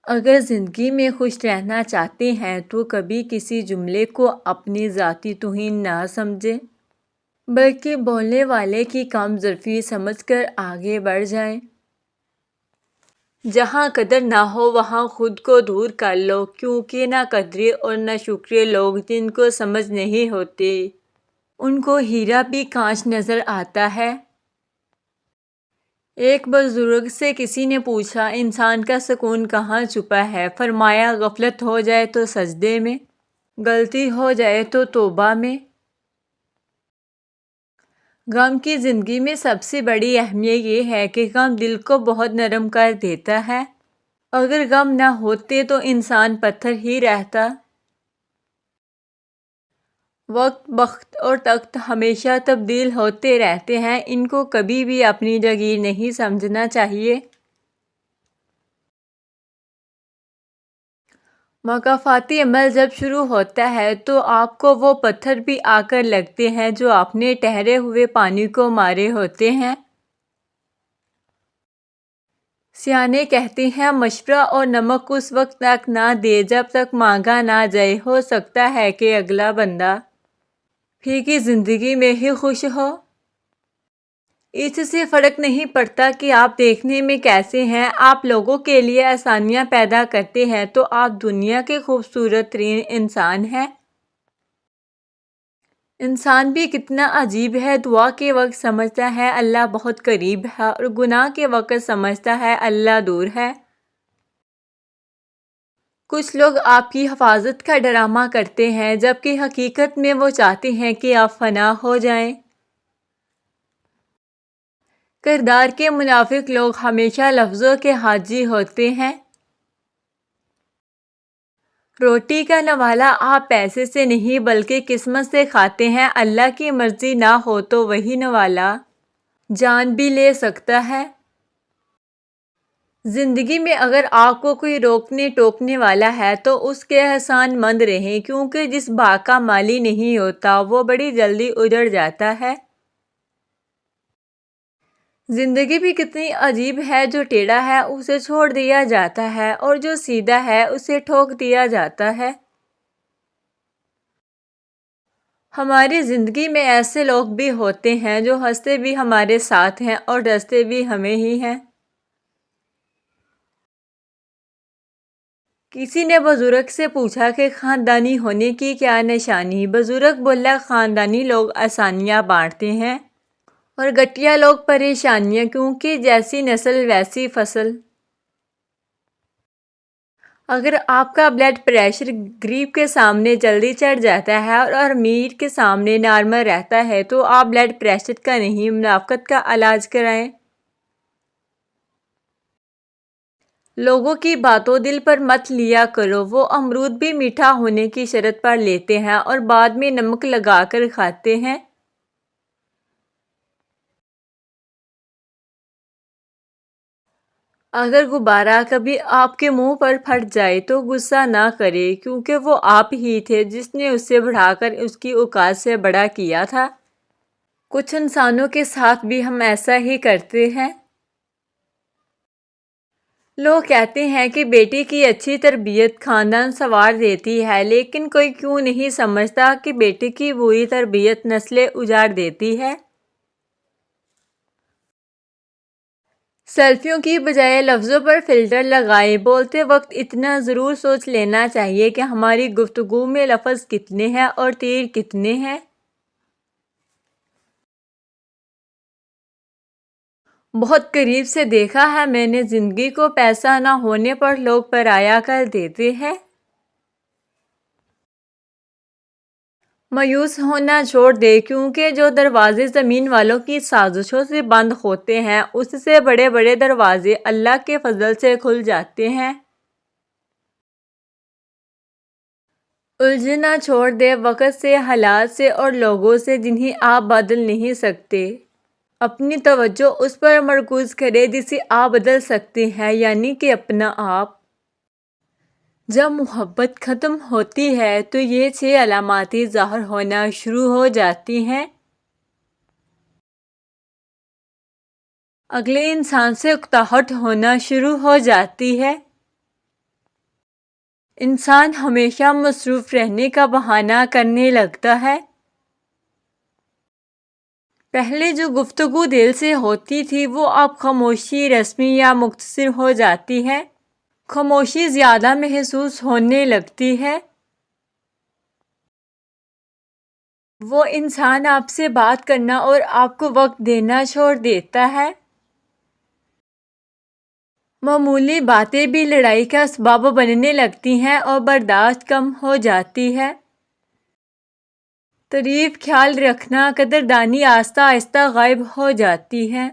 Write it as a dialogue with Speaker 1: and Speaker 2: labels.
Speaker 1: اگر زندگی میں خوش رہنا چاہتے ہیں تو کبھی کسی جملے کو اپنی ذاتی توہین نہ سمجھیں، بلکہ بولنے والے کی کم ظرفی سمجھ کر آگے بڑھ جائیں۔ جہاں قدر نہ ہو وہاں خود کو دور کر لو، کیونکہ نہ قدرے اور نہ شکرے لوگ جن کو سمجھ نہیں ہوتے، ان کو ہیرا بھی کانچ نظر آتا ہے۔ ایک بزرگ سے کسی نے پوچھا، انسان کا سکون کہاں چھپا ہے؟ فرمایا، غفلت ہو جائے تو سجدے میں، غلطی ہو جائے تو توبہ میں۔ غم کی زندگی میں سب سے بڑی اہمیت یہ ہے کہ غم دل کو بہت نرم کر دیتا ہے۔ اگر غم نہ ہوتے تو انسان پتھر ہی رہتا۔ وقت، بخت اور تخت ہمیشہ تبدیل ہوتے رہتے ہیں، ان کو کبھی بھی اپنی جگیر نہیں سمجھنا چاہیے۔ مکافاتی عمل جب شروع ہوتا ہے تو آپ کو وہ پتھر بھی آ کر لگتے ہیں جو آپ نے ٹھہرے ہوئے پانی کو مارے ہوتے ہیں۔ سیانے کہتے ہیں، مشورہ اور نمک اس وقت تک نہ دے جب تک مانگا نہ جائے۔ ہو سکتا ہے کہ اگلا بندہ پھیکی زندگی میں ہی خوش ہو۔ اس سے فرق نہیں پڑتا کہ آپ دیکھنے میں کیسے ہیں، آپ لوگوں کے لیے آسانیاں پیدا کرتے ہیں تو آپ دنیا کے خوبصورت ترین انسان ہیں۔ انسان بھی کتنا عجیب ہے، دعا کے وقت سمجھتا ہے اللہ بہت قریب ہے اور گناہ کے وقت سمجھتا ہے اللہ دور ہے۔ کچھ لوگ آپ کی حفاظت کا ڈرامہ کرتے ہیں جبکہ حقیقت میں وہ چاہتے ہیں کہ آپ فنا ہو جائیں۔ کردار کے منافق لوگ ہمیشہ لفظوں کے حاجی ہوتے ہیں۔ روٹی کا نوالا آپ پیسے سے نہیں بلکہ قسمت سے کھاتے ہیں۔ اللہ کی مرضی نہ ہو تو وہی نوالا جان بھی لے سکتا ہے۔ زندگی میں اگر آپ کو کوئی روکنے ٹوکنے والا ہے تو اس کے احسان مند رہیں، کیونکہ جس باغ کا مالی نہیں ہوتا وہ بڑی جلدی اجڑ جاتا ہے۔ زندگی بھی کتنی عجیب ہے، جو ٹیڑھا ہے اسے چھوڑ دیا جاتا ہے اور جو سیدھا ہے اسے ٹھوک دیا جاتا ہے۔ ہماری زندگی میں ایسے لوگ بھی ہوتے ہیں جو ہنستے بھی ہمارے ساتھ ہیں اور ڈستے بھی ہمیں ہی ہیں۔ کسی نے بزرگ سے پوچھا کہ خاندانی ہونے کی کیا نشانی؟ بزرگ بولا، خاندانی لوگ آسانیاں بانٹتے ہیں اور گٹیا لوگ پریشانیاں، کیونکہ جیسی نسل ویسی فصل۔ اگر آپ کا بلڈ پریشر غریب کے سامنے جلدی چڑھ جاتا ہے اور امیر کے سامنے نارمل رہتا ہے تو آپ بلڈ پریشر کا نہیں منافقت کا علاج کرائیں۔ لوگوں کی باتوں دل پر مت لیا کرو، وہ امرود بھی میٹھا ہونے کی شرط پر لیتے ہیں اور بعد میں نمک لگا کر کھاتے ہیں۔ اگر غبارہ کبھی آپ کے منہ پر پھٹ جائے تو غصہ نہ کریں، کیونکہ وہ آپ ہی تھے جس نے اسے بڑھا کر اس کی اوقات سے بڑا کیا تھا۔ کچھ انسانوں کے ساتھ بھی ہم ایسا ہی کرتے ہیں۔ لوگ کہتے ہیں کہ بیٹی کی اچھی تربیت خاندان سنوار دیتی ہے، لیکن کوئی کیوں نہیں سمجھتا کہ بیٹی کی بری تربیت نسلیں اجاڑ دیتی ہے۔ سیلفیوں کی بجائے لفظوں پر فلٹر لگائیں۔ بولتے وقت اتنا ضرور سوچ لینا چاہیے کہ ہماری گفتگو میں لفظ کتنے ہیں اور تیر کتنے ہیں۔ بہت قریب سے دیکھا ہے میں نے زندگی کو، پیسہ نہ ہونے پر لوگ پرایا کر دیتے ہیں۔ مایوس ہونا چھوڑ دے، کیونکہ جو دروازے زمین والوں کی سازشوں سے بند ہوتے ہیں اس سے بڑے بڑے دروازے اللہ کے فضل سے کھل جاتے ہیں۔ الجھنا چھوڑ دے وقت سے، حالات سے اور لوگوں سے جنہیں آپ بدل نہیں سکتے۔ اپنی توجہ اس پر مرکوز کرے جسے آپ بدل سکتے ہیں، یعنی کہ اپنا آپ۔ جب محبت ختم ہوتی ہے تو یہ 6 علامات ظاہر ہونا شروع ہو جاتی ہیں۔ اگلے انسان سے اکتاہٹ ہونا شروع ہو جاتی ہے۔ انسان ہمیشہ مصروف رہنے کا بہانہ کرنے لگتا ہے۔ پہلے جو گفتگو دل سے ہوتی تھی وہ اب خاموشی، رسمی یا مختصر ہو جاتی ہے۔ خاموشی زیادہ محسوس ہونے لگتی ہے۔ وہ انسان آپ سے بات کرنا اور آپ کو وقت دینا چھوڑ دیتا ہے۔ معمولی باتیں بھی لڑائی کا سبب بننے لگتی ہیں اور برداشت کم ہو جاتی ہے۔ تعریف، خیال رکھنا، قدردانی آہستہ آہستہ غائب ہو جاتی ہے۔